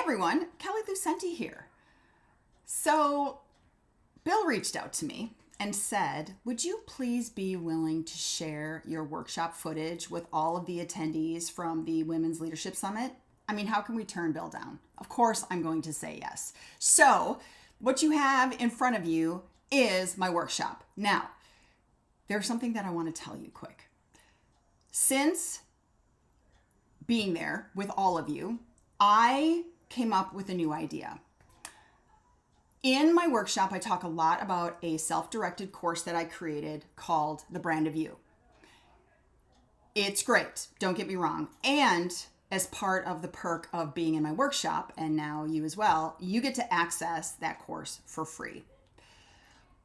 everyone, Kelly Lucente here. So Bill reached out to me and said, would you please be willing to share your workshop footage with all of the attendees from the Women's Leadership Summit? I mean, how can we turn Bill down? Of course, I'm going to say yes. So what you have in front of you is my workshop. Now, there's something that I want to tell you quick. Since being there with all of you, I came up with a new idea. In my workshop, I talk a lot about a self-directed course that I created called The Brand of You. It's great, don't get me wrong. And as part of the perk of being in my workshop, and now you as well, you get to access that course for free.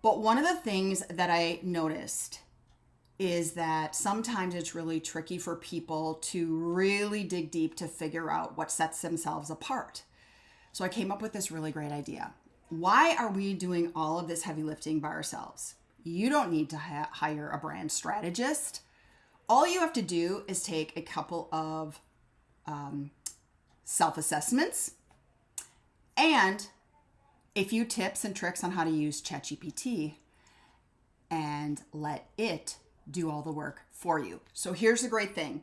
But one of the things that I noticed is that sometimes it's really tricky for people to really dig deep to figure out what sets themselves apart. So I came up with this really great idea. Why are we doing all of this heavy lifting by ourselves? You don't need to hire a brand strategist. All you have to do is take a couple of self-assessments and a few tips and tricks on how to use ChatGPT and let it do all the work for you. So here's the great thing.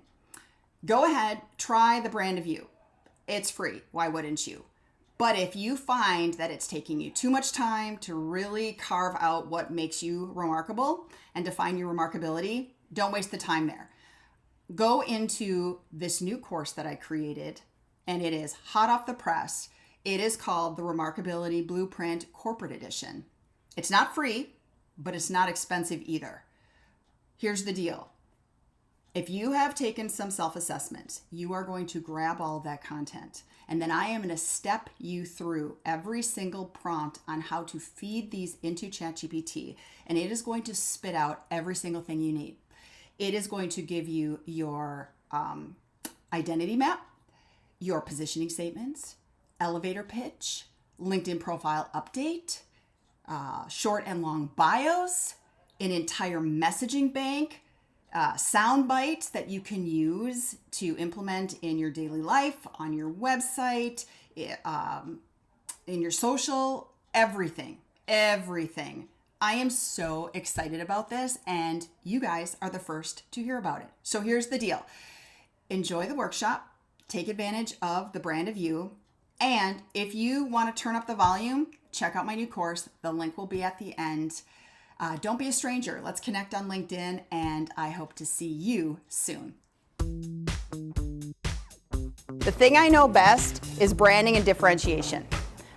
Go ahead, try The Brand of You. It's free. Why wouldn't you? But if you find that it's taking you too much time to really carve out what makes you remarkable and define your remarkability, don't waste the time there. Go into this new course that I created, and it is hot off the press. It is called the Remarkability Blueprint Corporate Edition. It's not free, but it's not expensive either. Here's the deal. If you have taken some self-assessments, you are going to grab all of that content. And then I am going to step you through every single prompt on how to feed these into ChatGPT. And it is going to spit out every single thing you need. It is going to give you your identity map, your positioning statements, elevator pitch, LinkedIn profile update, short and long bios, an entire messaging bank, sound bites that you can use to implement in your daily life, on your website, in your social, everything. I am so excited about this, and you guys are the first to hear about it. So here's the deal. Enjoy the workshop, take advantage of The Brand of You, and if you want to turn up the volume, check out my new course. The link will be at the end. Don't be a stranger. Let's connect on LinkedIn, and I hope to see you soon. The thing I know best is branding and differentiation.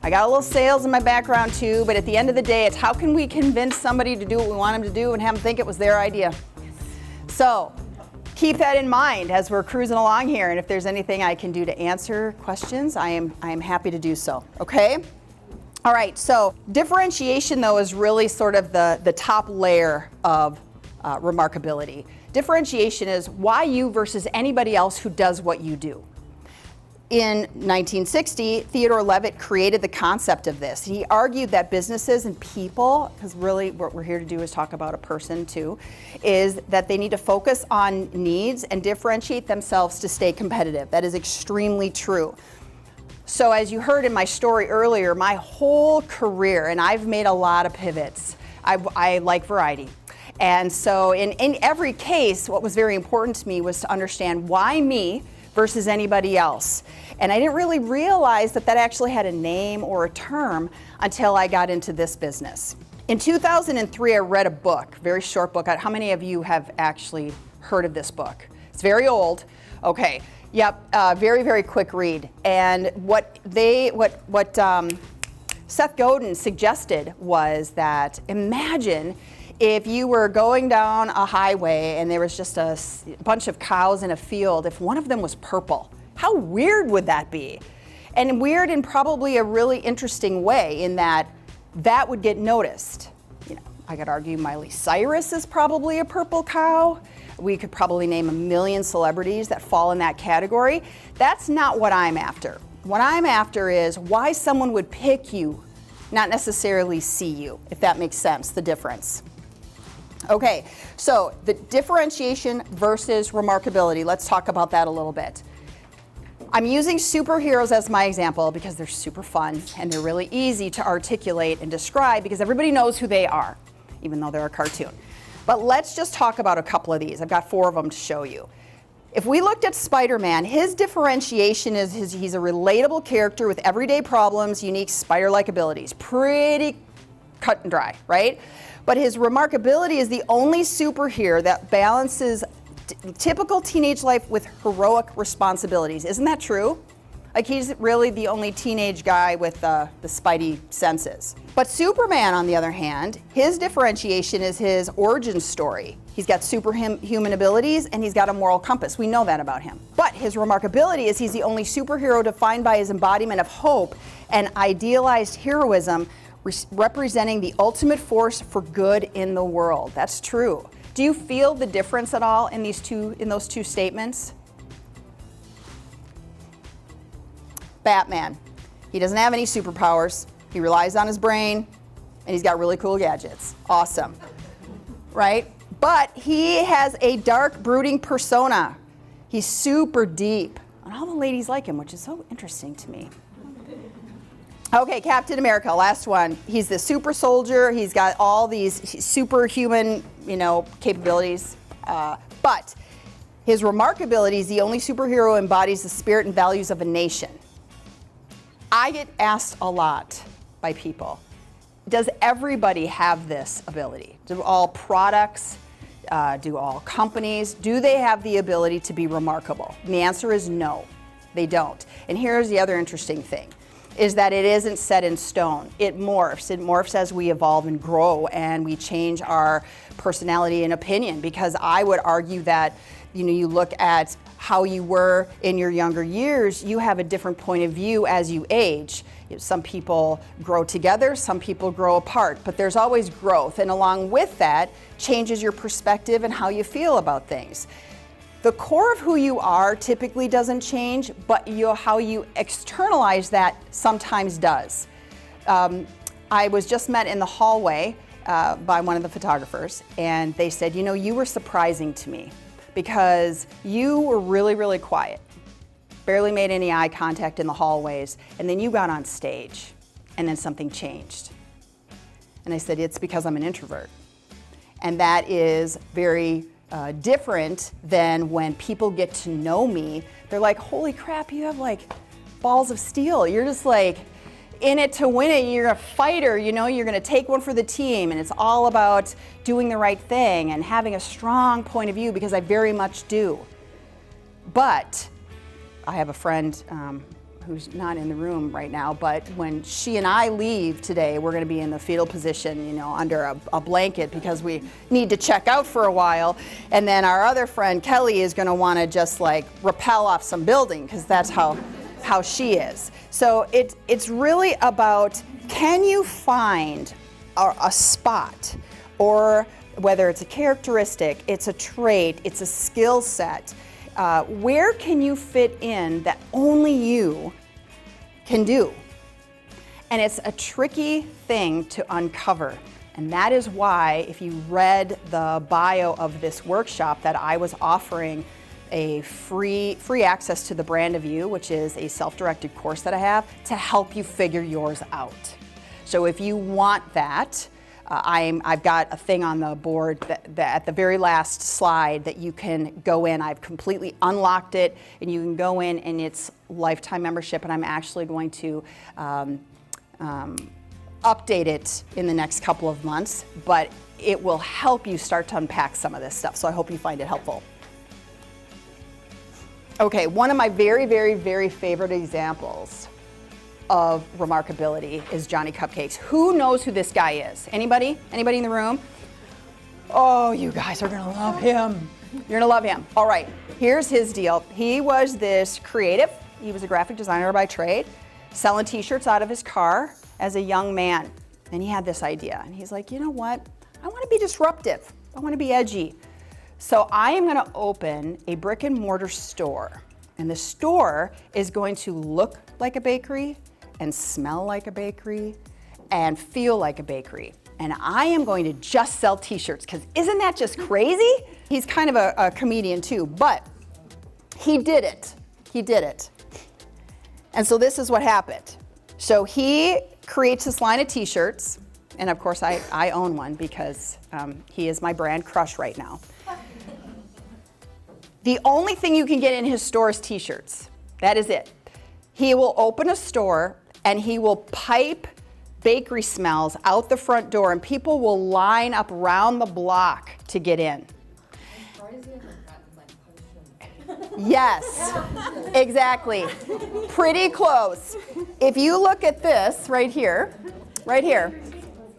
I got a little sales in my background too, but at the end of the day, it's how can we convince somebody to do what we want them to do and have them think it was their idea. So keep that in mind as we're cruising along here, and if there's anything I can do to answer questions, I am happy to do so, okay? All right, so differentiation, though, is really sort of the top layer of remarkability. Differentiation is why you versus anybody else who does what you do. In 1960, Theodore Levitt created the concept of this. He argued that businesses and people, because really what we're here to do is talk about a person too, is that they need to focus on needs and differentiate themselves to stay competitive. That is extremely true. So as you heard in my story earlier, my whole career, and I've made a lot of pivots, I like variety. And so in every case, what was very important to me was to understand why me versus anybody else. And I didn't really realize that that actually had a name or a term until I got into this business. In 2003, I read a book, very short book. How many of you have actually heard of this book? It's very old. Okay. Yep, very, very quick read. And what Seth Godin suggested was that imagine if you were going down a highway and there was just a bunch of cows in a field, if one of them was purple. How weird would that be? And weird in probably a really interesting way in that that would get noticed. You know, I could argue Miley Cyrus is probably a purple cow. We could probably name 1 million celebrities that fall in that category. That's not what I'm after. What I'm after is why someone would pick you, not necessarily see you, if that makes sense, the difference. Okay, so the differentiation versus remarkability, let's talk about that a little bit. I'm using superheroes as my example because they're super fun and they're really easy to articulate and describe because everybody knows who they are, even though they're a cartoon. But let's just talk about a couple of these. I've got 4 of them to show you. If we looked at Spider-Man, his differentiation is he's a relatable character with everyday problems, unique spider-like abilities. Pretty cut and dry, right? But his remarkability is the only superhero that balances typical teenage life with heroic responsibilities. Isn't that true? Like, he's really the only teenage guy with the spidey senses. But Superman, on the other hand, his differentiation is his origin story. He's got superhuman abilities and he's got a moral compass. We know that about him. But his remarkability is he's the only superhero defined by his embodiment of hope and idealized heroism, representing the ultimate force for good in the world. That's true. Do you feel the difference at all in those two statements? Batman. He doesn't have any superpowers. He relies on his brain, and he's got really cool gadgets. Awesome, right? But he has a dark, brooding persona. He's super deep, and all the ladies like him, which is so interesting to me. Okay, Captain America, last one. He's the super soldier. He's got all these superhuman, capabilities. But his remarkability is the only superhero who embodies the spirit and values of a nation. I get asked a lot by people, does everybody have this ability? Do all products, do all companies, do they have the ability to be remarkable? And the answer is no, they don't. And here's the other interesting thing, is that it isn't set in stone. It morphs. It morphs as we evolve and grow and we change our personality and opinion, because I would argue that you look at how you were in your younger years, you have a different point of view as you age. Some people grow together, some people grow apart, but there's always growth. And along with that, changes your perspective and how you feel about things. The core of who you are typically doesn't change, but how you externalize that sometimes does. I was just met in the hallway by one of the photographers, and they said, you were surprising to me because you were really, really quiet, barely made any eye contact in the hallways, and then you got on stage, and then something changed. And I said, it's because I'm an introvert. And that is very different than when people get to know me. They're like, holy crap, you have like balls of steel. You're just like in it to win it. You're a fighter, you're gonna take one for the team, and it's all about doing the right thing and having a strong point of view, because I very much do. But I have a friend who's not in the room right now, but when she and I leave today, we're gonna be in the fetal position, under a blanket, because we need to check out for a while. And then our other friend, Kelly, is gonna wanna just like rappel off some building, because that's how she is. So it's really about, can you find a spot, or whether it's a characteristic, it's a trait, it's a skill set, where can you fit in that only you can do? And it's a tricky thing to uncover. And that is why, if you read the bio of this workshop, that I was offering a free access to the Brand of You, which is a self-directed course that I have to help you figure yours out. So if you want that, I've got a thing on the board that at the very last slide that you can go in. I've completely unlocked it, and you can go in, and it's lifetime membership, and I'm actually going to update it in the next couple of months, but it will help you start to unpack some of this stuff, so I hope you find it helpful. Okay, one of my very, very, very favorite examples of remarkability is Johnny Cupcakes. Who knows who this guy is? Anybody? Anybody in the room? Oh, you guys are gonna love him. You're gonna love him. All right, here's his deal. He was this creative. He was a graphic designer by trade, selling t-shirts out of his car as a young man. And he had this idea, and he's like, you know what? I wanna be disruptive. I wanna be edgy. So I am gonna open a brick and mortar store, and the store is going to look like a bakery and smell like a bakery and feel like a bakery. And I am going to just sell t-shirts, because isn't that just crazy? He's kind of a comedian too, but he did it. He did it. And so this is what happened. So he creates this line of t-shirts, and of course I own one because he is my brand crush right now. The only thing you can get in his store is t-shirts. That is it. He will open a store and he will pipe bakery smells out the front door, and people will line up around the block to get in. Yes, exactly. Pretty close. If you look at this right here,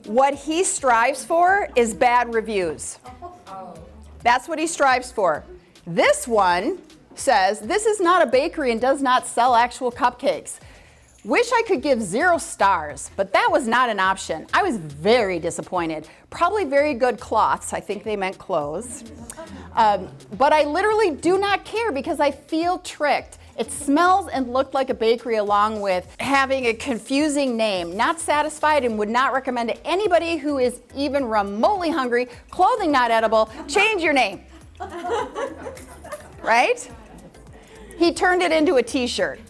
what he strives for is bad reviews. That's what he strives for. This one says, this is not a bakery and does not sell actual cupcakes. Wish I could give 0 stars, but that was not an option. I was very disappointed. Probably very good cloths. I think they meant clothes. But I literally do not care because I feel tricked. It smells and looked like a bakery along with having a confusing name. Not satisfied and would not recommend to anybody who is even remotely hungry. Clothing not edible. Change your name. Right? He turned it into a t-shirt.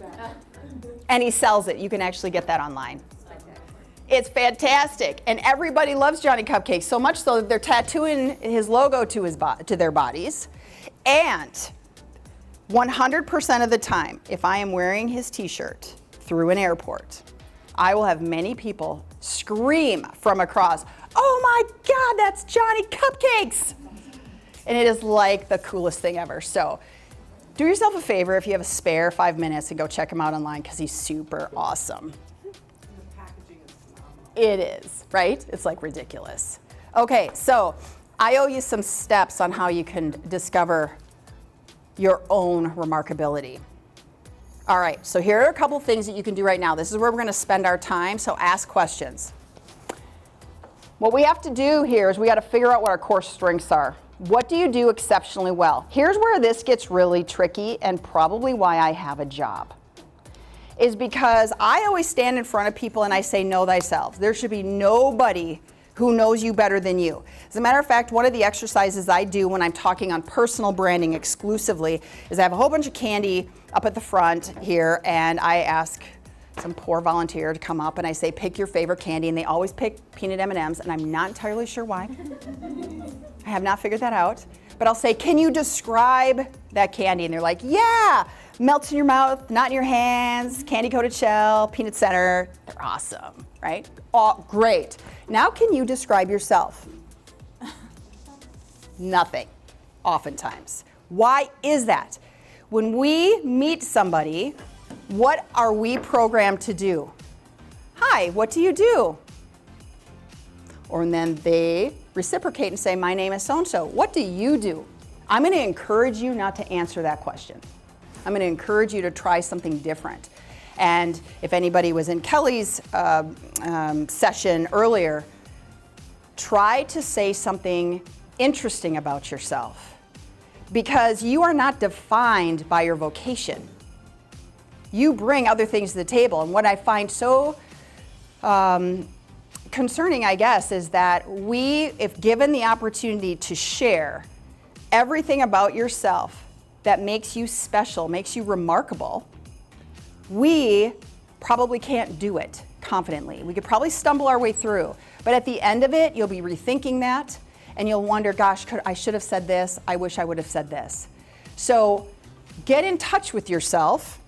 And he sells it. You can actually get that online. It's fantastic. And everybody loves Johnny Cupcakes, so much so that they're tattooing his logo to their bodies. And 100% of the time, if I am wearing his t-shirt through an airport, I will have many people scream from across, "Oh my God, that's Johnny Cupcakes!" And it is like the coolest thing ever. So do yourself a favor if you have a spare 5 minutes and go check him out online because he's super awesome. The packaging is phenomenal. It is, right? It's like ridiculous. Okay, so I owe you some steps on how you can discover your own remarkability. All right, so here are a couple things that you can do right now. This is where we're gonna spend our time, so ask questions. What we have to do here is we gotta figure out what our core strengths are. What do you do exceptionally well? Here's where this gets really tricky and probably why I have a job. Is because I always stand in front of people and I say, know thyself. There should be nobody who knows you better than you. As a matter of fact, one of the exercises I do when I'm talking on personal branding exclusively is I have a whole bunch of candy up at the front here, and I ask some poor volunteer to come up and I say, pick your favorite candy, and they always pick peanut M&Ms, and I'm not entirely sure why. I have not figured that out. But I'll say, can you describe that candy? And they're like, yeah, melts in your mouth, not in your hands, candy-coated shell, peanut center. They're awesome, right? Oh, great. Now can you describe yourself? Nothing, oftentimes. Why is that? When we meet somebody, what are we programmed to do? Hi, what do you do? Or then they reciprocate and say, my name is so-and-so. What do you do? I'm going to encourage you not to answer that question. I'm going to encourage you to try something different. And if anybody was in Kelly's session earlier, try to say something interesting about yourself, because you are not defined by your vocation. You bring other things to the table. And what I find so concerning, I guess, is that we, if given the opportunity to share everything about yourself that makes you special, makes you remarkable, we probably can't do it confidently. We could probably stumble our way through. But at the end of it, you'll be rethinking that, and you'll wonder, gosh, I should have said this. I wish I would have said this. So get in touch with yourself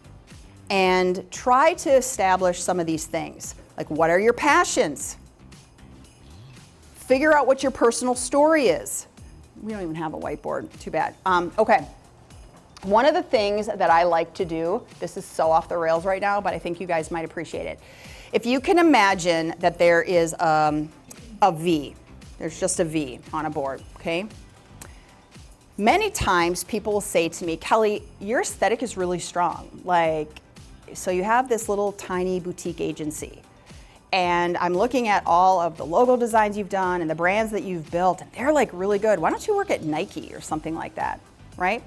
and try to establish some of these things. Like, what are your passions? Figure out what your personal story is. We don't even have a whiteboard, too bad. Okay, one of the things that I like to do, this is so off the rails right now, but I think you guys might appreciate it. If you can imagine that there is a V, there's just a V on a board, okay? Many times people will say to me, Kelly, your aesthetic is really strong. Like, so you have this little tiny boutique agency, and I'm looking at all of the logo designs you've done and the brands that you've built, and they're like really good. Why don't you work at Nike or something like that, right?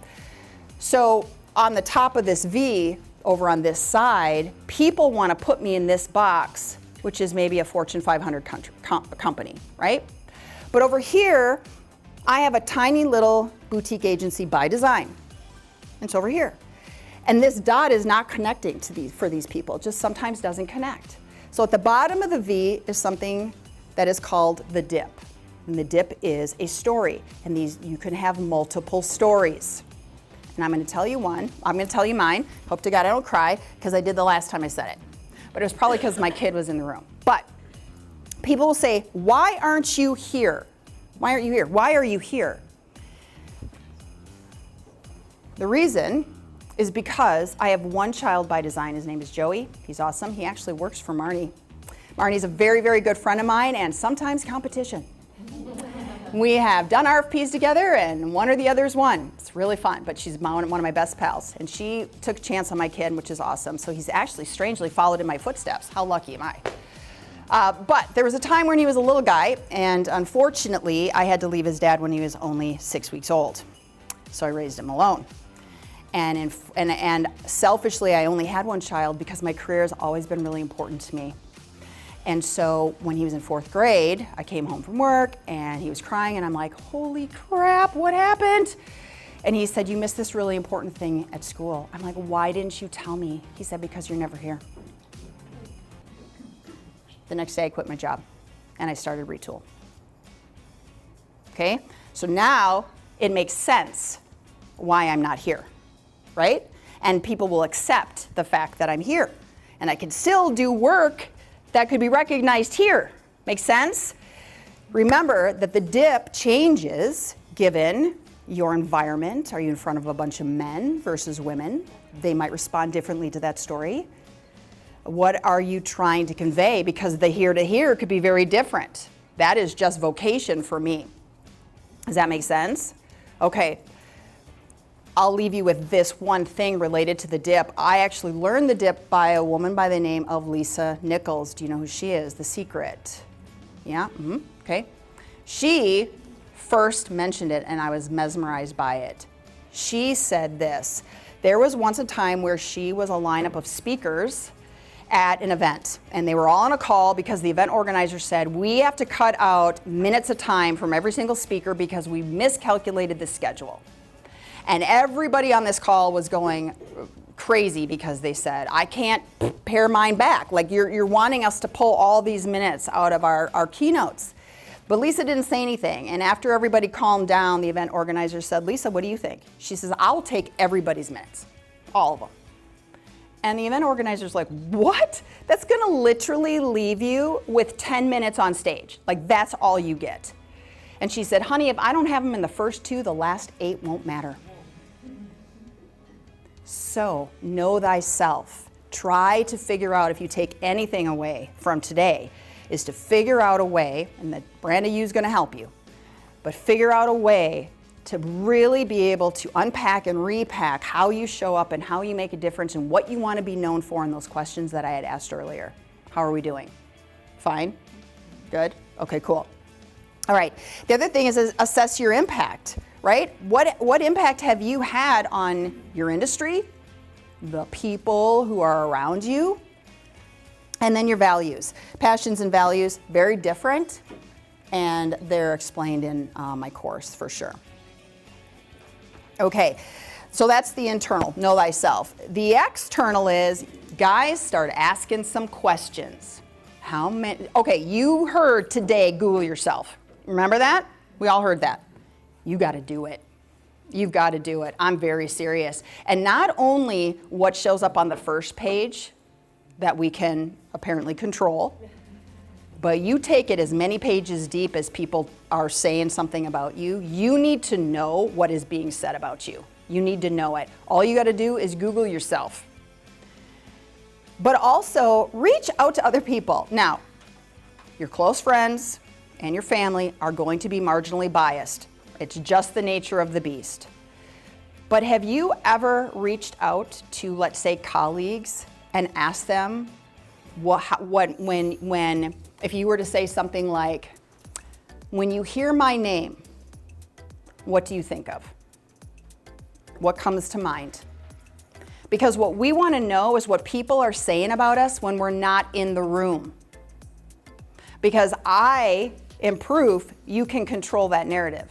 So on the top of this V, over on this side, people want to put me in this box, which is maybe a Fortune 500 company, right? But over here, I have a tiny little boutique agency by design. It's over here. And this dot is not connecting for these people, it just sometimes doesn't connect. So at the bottom of the V is something that is called the dip. And the dip is a story. And you can have multiple stories. And I'm going to tell you one. I'm going to tell you mine. Hope to God I don't cry, because I did the last time I said it. But it was probably because my kid was in the room. But people will say, why aren't you here? Why aren't you here? Why are you here? The reason is because I have one child by design. His name is Joey. He's awesome. He actually works for Marnie. Marnie's a very, very good friend of mine, and sometimes competition. We have done RFPs together, and one or the other's won. It's really fun, but she's one of my best pals. And she took a chance on my kid, which is awesome. So he's actually strangely followed in my footsteps. How lucky am I? But there was a time when he was a little guy, and unfortunately, I had to leave his dad when he was only 6 weeks old. So I raised him alone. And selfishly, I only had one child because my career has always been really important to me. And so when he was in 4th grade, I came home from work and he was crying and I'm like, holy crap, what happened? And he said, you missed this really important thing at school. I'm like, why didn't you tell me? He said, because you're never here. The next day I quit my job and I started Retool. Okay, so now it makes sense why I'm not here, right? And people will accept the fact that I'm here and I can still do work that could be recognized here. Make sense? Remember that the dip changes given your environment. Are you in front of a bunch of men versus women? They might respond differently to that story. What are you trying to convey? Because the here to here could be very different. That is just vocation for me. Does that make sense? Okay. I'll leave you with this one thing related to the dip. I actually learned the dip by a woman by the name of Lisa Nichols. Do you know who she is? The Secret. Yeah? Mm-hmm. Okay. She first mentioned it and I was mesmerized by it. She said this. There was once a time where she was a lineup of speakers at an event and they were all on a call because the event organizer said, we have to cut out minutes of time from every single speaker because we miscalculated the schedule. And everybody on this call was going crazy because they said, I can't pare mine back. Like you're wanting us to pull all these minutes out of our keynotes. But Lisa didn't say anything. And after everybody calmed down, the event organizer said, Lisa, what do you think? She says, I'll take everybody's minutes, all of them. And the event organizer's like, what? That's gonna literally leave you with 10 minutes on stage. Like that's all you get. And she said, honey, if I don't have them in the first 2, the last 8 won't matter. So, know thyself. Try to figure out, if you take anything away from today, is to figure out a way, and that Branda U is going to help you, but figure out a way to really be able to unpack and repack how you show up and how you make a difference and what you want to be known for in those questions that I had asked earlier. How are we doing? Fine? Good? Okay, cool. All right. The other thing is assess your impact, right? What impact have you had on your industry, the people who are around you, and then your values. Passions and values, very different, and they're explained in my course for sure. Okay, so that's the internal, know thyself. The external is, guys, start asking some questions. How many, okay, you heard today, Google yourself. Remember that? We all heard that. You got to do it. You've got to do it. I'm very serious. And not only what shows up on the first page that we can apparently control, but you take it as many pages deep as people are saying something about you. You need to know what is being said about you. You need to know it. All you got to do is Google yourself. But also reach out to other people. Now, your close friends and your family are going to be marginally biased. It's just the nature of the beast. But have you ever reached out to, let's say, colleagues and asked them when if you were to say something like, when you hear my name, what do you think of? What comes to mind? Because what we want to know is what people are saying about us when we're not in the room. Because I am proof you can control that narrative.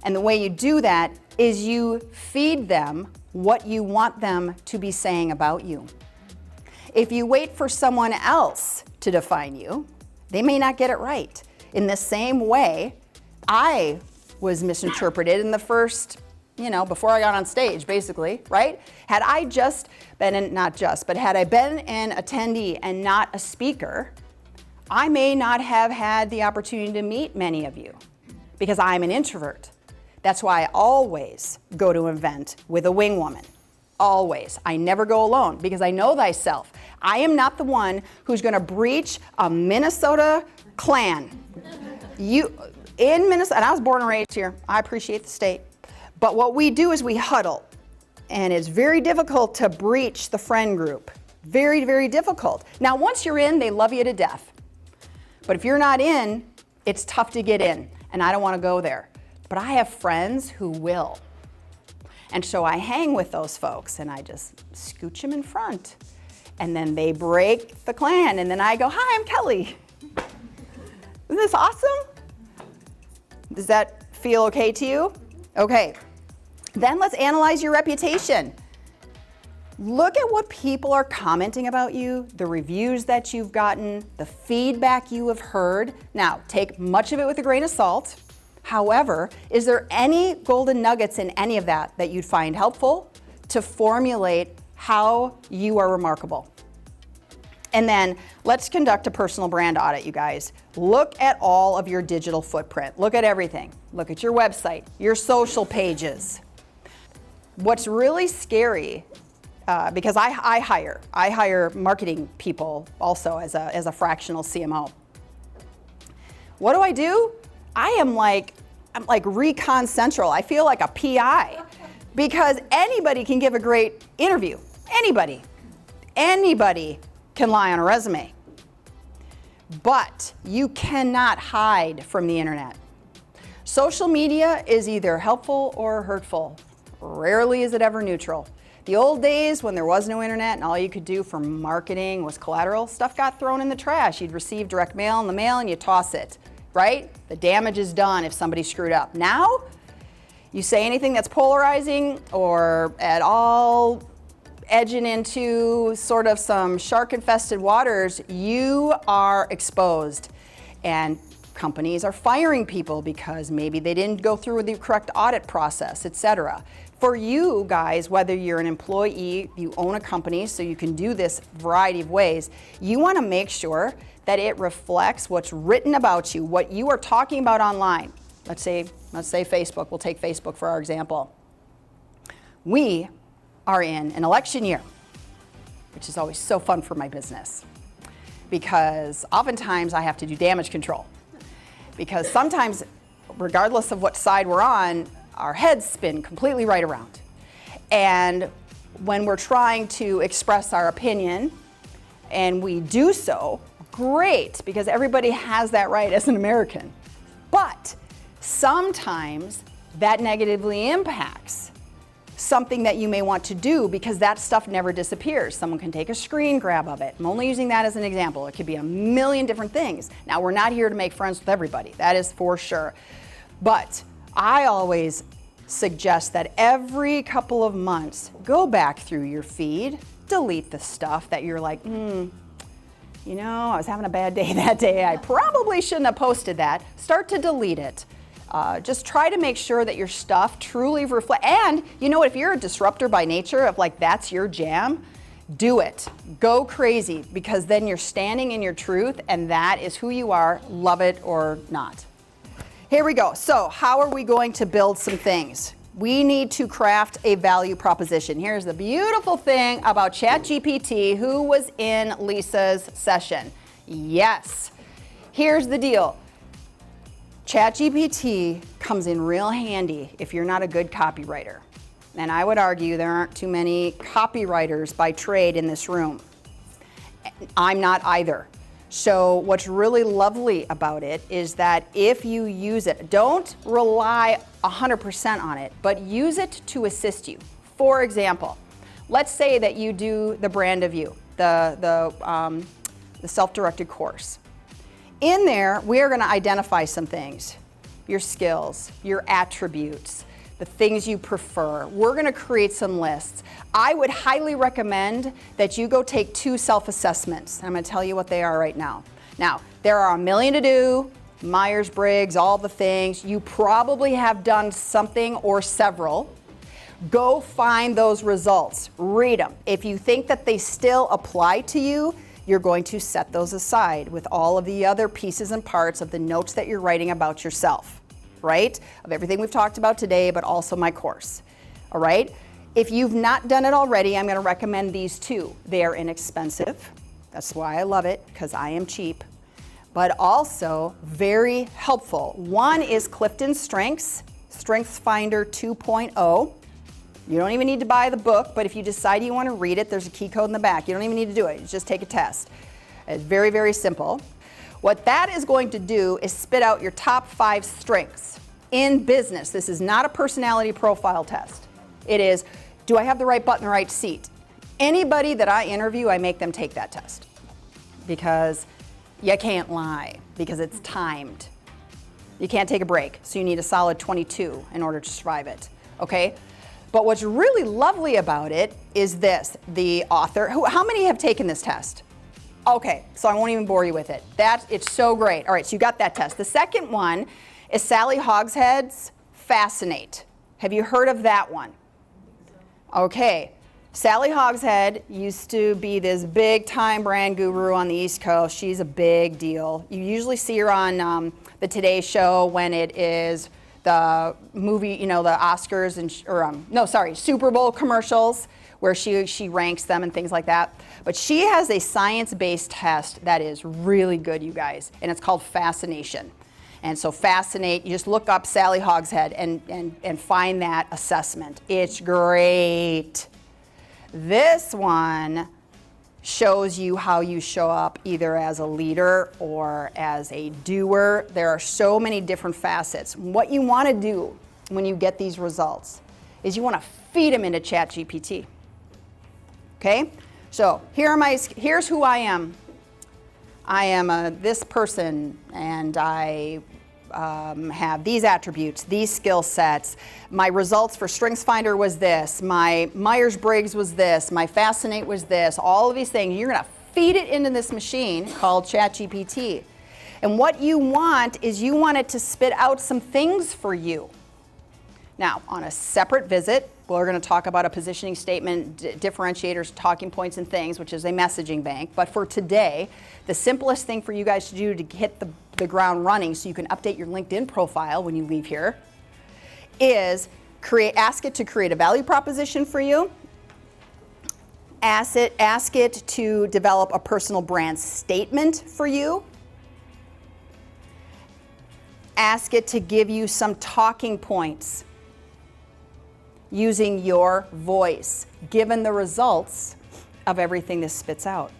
And the way you do that is you feed them what you want them to be saying about you. If you wait for someone else to define you, they may not get it right. In the same way, I was misinterpreted in the first, before I got on stage, basically, right? Had I just been, had I been an attendee and not a speaker, I may not have had the opportunity to meet many of you because I'm an introvert. That's why I always go to an event with a wing woman. Always. I never go alone because I know thyself. I am not the one who's going to breach a Minnesota clan. In Minnesota, and I was born and raised here. I appreciate the state. But what we do is we huddle. And it's very difficult to breach the friend group. Very, very difficult. Now, once you're in, they love you to death. But if you're not in, it's tough to get in. And I don't want to go there. But I have friends who will. And so I hang with those folks and I just scooch them in front. And then they break the clan. And then I go, hi, I'm Kelly. Isn't this awesome? Does that feel okay to you? Okay. Then let's analyze your reputation. Look at what people are commenting about you, the reviews that you've gotten, the feedback you have heard. Now, take much of it with a grain of salt. However, is there any golden nuggets in any of that that you'd find helpful to formulate how you are remarkable? And then let's conduct a personal brand audit, you guys. Look at all of your digital footprint. Look at everything. Look at your website, your social pages. What's really scary, because I hire marketing people also as a fractional CMO. What do? I'm like Recon Central. I feel like a PI because anybody can give a great interview. Anybody can lie on a resume. But you cannot hide from the internet. Social media is either helpful or hurtful. Rarely is it ever neutral. The old days when there was no internet and all you could do for marketing was collateral, stuff got thrown in the trash. You'd receive direct mail in the mail and you toss it. Right? The damage is done if somebody screwed up. Now, you say anything that's polarizing or at all edging into sort of some shark-infested waters, you are exposed. And companies are firing people because maybe they didn't go through the correct audit process, etc. For you guys, whether you're an employee, you own a company, so you can do this variety of ways, you want to make sure that it reflects what's written about you, what you are talking about online. Let's say Facebook. We'll take Facebook for our example. We are in an election year, which is always so fun for my business because oftentimes I have to do damage control because sometimes, regardless of what side we're on, our heads spin completely right around. And when we're trying to express our opinion and we do so, great, because everybody has that right as an American. But sometimes that negatively impacts something that you may want to do because that stuff never disappears. Someone can take a screen grab of it. I'm only using that as an example. It could be a million different things. Now, we're not here to make friends with everybody. That is for sure. But I always suggest that every couple of months, go back through your feed, delete the stuff that you're like, I was having a bad day that day. I probably shouldn't have posted that. Start to delete it. Just try to make sure that your stuff truly reflects. And you know what, if you're a disruptor by nature of like that's your jam, do it. Go crazy because then you're standing in your truth and that is who you are, love it or not. Here we go. So how are we going to build some things? We need to craft a value proposition. Here's the beautiful thing about ChatGPT, who was in Lisa's session. Yes. Here's the deal. ChatGPT comes in real handy if you're not a good copywriter. And I would argue there aren't too many copywriters by trade in this room. I'm not either. So what's really lovely about it is that if you use it, don't rely 100% on it, but use it to assist you. For example, let's say that you do the brand of you, the self-directed course. In there, we are going to identify some things, your skills, your attributes, the things you prefer. We're gonna create some lists. I would highly recommend that you go take 2 self-assessments. I'm gonna tell you what they are right now. Now, there are a million to do, Myers-Briggs, all the things. You probably have done something or several. Go find those results, read them. If you think that they still apply to you, you're going to set those aside with all of the other pieces and parts of the notes that you're writing about yourself, right? Of everything we've talked about today, but also my course, all right? If you've not done it already, I'm gonna recommend these 2. They are inexpensive. That's why I love it, because I am cheap, but also very helpful. One is Clifton Strengths, Strengths Finder 2.0. You don't even need to buy the book, but if you decide you want to read it, there's a key code in the back. You don't even need to do it. You just take a test. It's very, very simple. What that is going to do is spit out your top 5 strengths in business. This is not a personality profile test. It is, do I have the right butt in the right seat? Anybody that I interview, I make them take that test because you can't lie, because it's timed. You can't take a break, so you need a solid 22 in order to survive it, okay? But what's really lovely about it is this, the author, how many have taken this test? Okay, so I won't even bore you with it. It's so great. All right, so you got that test. The second one is Sally Hogshead's Fascinate. Have you heard of that one? Okay, Sally Hogshead used to be this big time brand guru on the East Coast. She's a big deal. You usually see her on the Today Show when it is the movie, the Oscars and Super Bowl commercials where she ranks them and things like that. But she has a science-based test that is really good, you guys, and it's called Fascination. And so Fascinate, you just look up Sally Hogshead and find that assessment. It's great. This one shows you how you show up either as a leader or as a doer. There are so many different facets. What you want to do when you get these results is you want to feed them into ChatGPT. Okay? So here's who I am. I am this person, and I have these attributes, these skill sets. My results for StrengthsFinder was this. My Myers-Briggs was this. My Fascinate was this. All of these things, you're going to feed it into this machine called ChatGPT. And what you want is you want it to spit out some things for you. Now, on a separate visit, we're going to talk about a positioning statement, differentiators, talking points, and things, which is a messaging bank. But for today, the simplest thing for you guys to do to hit the ground running so you can update your LinkedIn profile when you leave here is ask it to create a value proposition for you. Ask it to develop a personal brand statement for you. Ask it to give you some talking points using your voice, given the results of everything this spits out.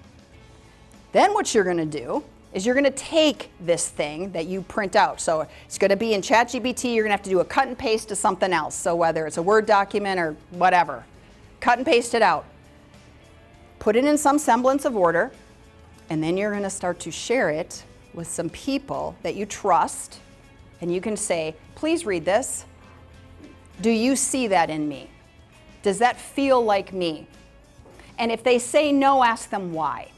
Then what you're gonna do is you're gonna take this thing that you print out. So it's gonna be in ChatGPT, you're gonna have to do a cut and paste to something else. So whether it's a Word document or whatever, cut and paste it out. Put it in some semblance of order, and then you're gonna start to share it with some people that you trust, and you can say, please read this. Do you see that in me? Does that feel like me? And if they say no, ask them why.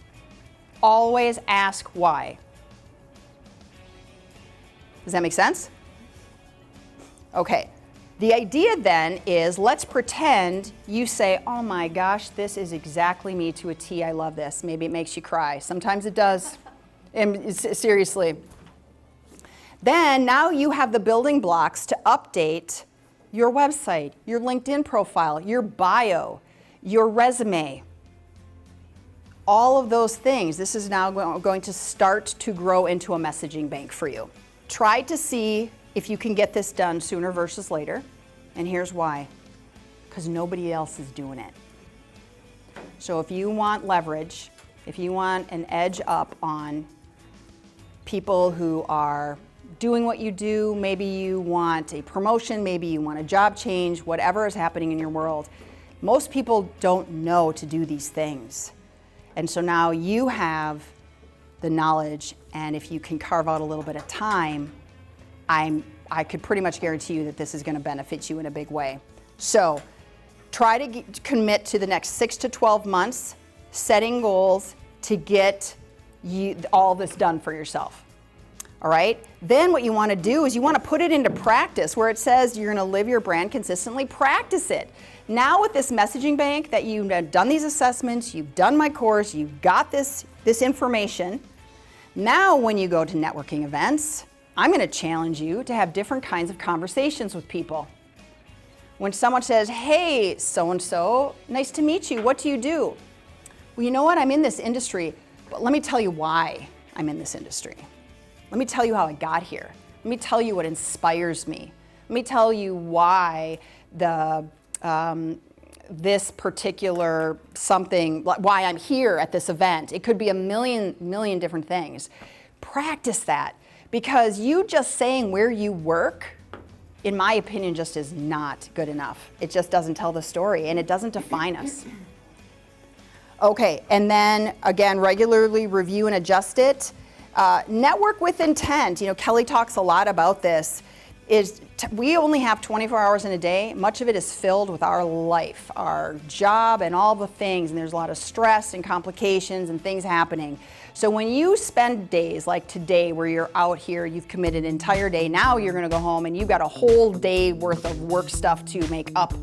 Always ask why. Does that make sense? Okay. The idea then is, let's pretend you say, oh my gosh, this is exactly me to a T. I love this. Maybe it makes you cry. Sometimes it does. And seriously. Then now you have the building blocks to update your website, your LinkedIn profile, your bio, your resume. All of those things, this is now going to start to grow into a messaging bank for you. Try to see if you can get this done sooner versus later, and here's why. Because nobody else is doing it. So if you want leverage, if you want an edge up on people who are doing what you do, maybe you want a promotion, maybe you want a job change, whatever is happening in your world, most people don't know to do these things. And so now you have the knowledge, and if you can carve out a little bit of time, I'm I could pretty much guarantee you that this is going to benefit you in a big way. So try to commit to the next 6 to 12 months, setting goals to get all this done for yourself. All right? Then what you want to do is you want to put it into practice where it says you're going to live your brand consistently. Practice it. Now with this messaging bank that you've done these assessments, you've done my course, you've got this information. Now when you go to networking events, I'm going to challenge you to have different kinds of conversations with people. When someone says, hey, so-and-so, nice to meet you, what do you do? Well, you know what, I'm in this industry, but let me tell you why I'm in this industry. Let me tell you how I got here. Let me tell you what inspires me. Let me tell you why this particular something, why I'm here at this event. It could be a million different things. Practice that, because you just saying where you work, in my opinion, just is not good enough. It just doesn't tell the story, and it doesn't define us. Okay, and then again, regularly review and adjust it. Network with intent. You know, Kelly talks a lot about this. We only have 24 hours in a day. Much of it is filled with our life, our job, and all the things. And there's a lot of stress and complications and things happening. So when you spend days like today where you're out here, you've committed an entire day, now you're going to go home and you've got a whole day worth of work stuff to make up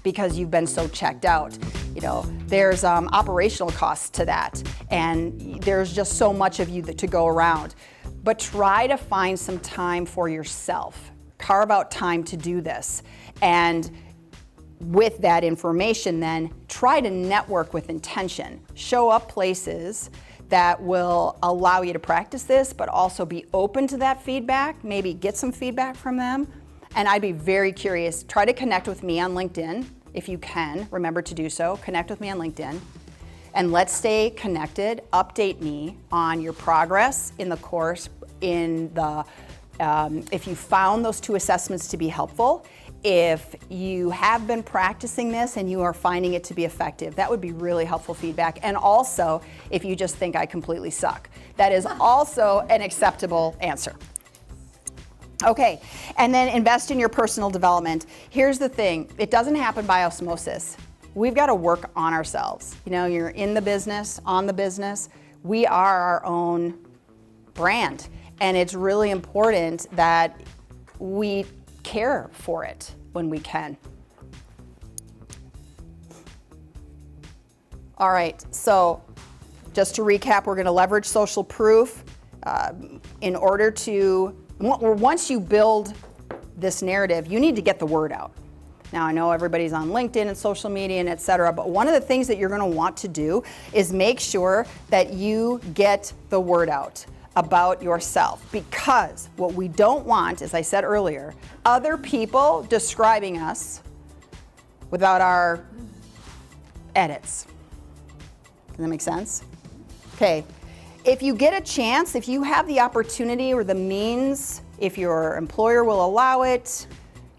because you've been so checked out. You know, there's operational costs to that, and there's just so much of you to go around. But try to find some time for yourself. Carve out time to do this. And with that information, then try to network with intention. Show up places that will allow you to practice this, but also be open to that feedback, maybe get some feedback from them. And I'd be very curious. Try to connect with me on LinkedIn if you can. Remember to do so. Connect with me on LinkedIn. And let's stay connected. Update me on your progress in the course, if you found those 2 assessments to be helpful, if you have been practicing this and you are finding it to be effective. That would be really helpful feedback. And also, if you just think I completely suck. That is also an acceptable answer. Okay, and then invest in your personal development. Here's the thing, it doesn't happen by osmosis. We've got to work on ourselves. You know, you're in the business, on the business. We are our own brand. And it's really important that we care for it when we can. All right, so just to recap, we're going to leverage social proof in order to, once you build this narrative, you need to get the word out. Now, I know everybody's on LinkedIn and social media and et cetera, but one of the things that you're going to want to do is make sure that you get the word out about yourself, because what we don't want, as I said earlier, other people describing us without our edits. Does that make sense? Okay, if you get a chance, if you have the opportunity or the means, if your employer will allow it,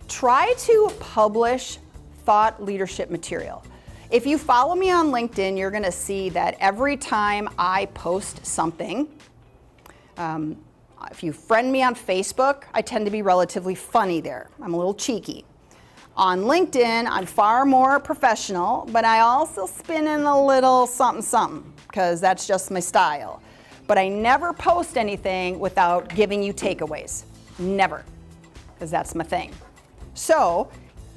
try to publish thought leadership material. If you follow me on LinkedIn, you're gonna see that every time I post something, if you friend me on Facebook, I tend to be relatively funny there. I'm a little cheeky. On LinkedIn, I'm far more professional, but I also spin in a little something, because that's just my style. But I never post anything without giving you takeaways. Never, because that's my thing. So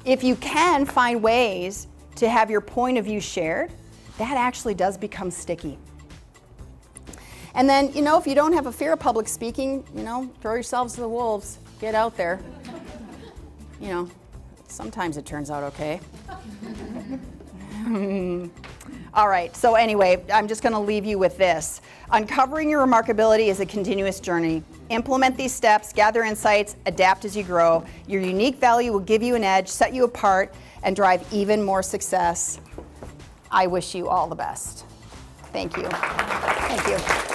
if you can find ways to have your point of view shared, that actually does become sticky. And then, you know, if you don't have a fear of public speaking, you know, throw yourselves to the wolves. Get out there. You know, sometimes it turns out okay. All right, so anyway, I'm just going to leave you with this. Uncovering your remarkability is a continuous journey. Implement these steps, gather insights, adapt as you grow. Your unique value will give you an edge, set you apart, and drive even more success. I wish you all the best. Thank you. Thank you.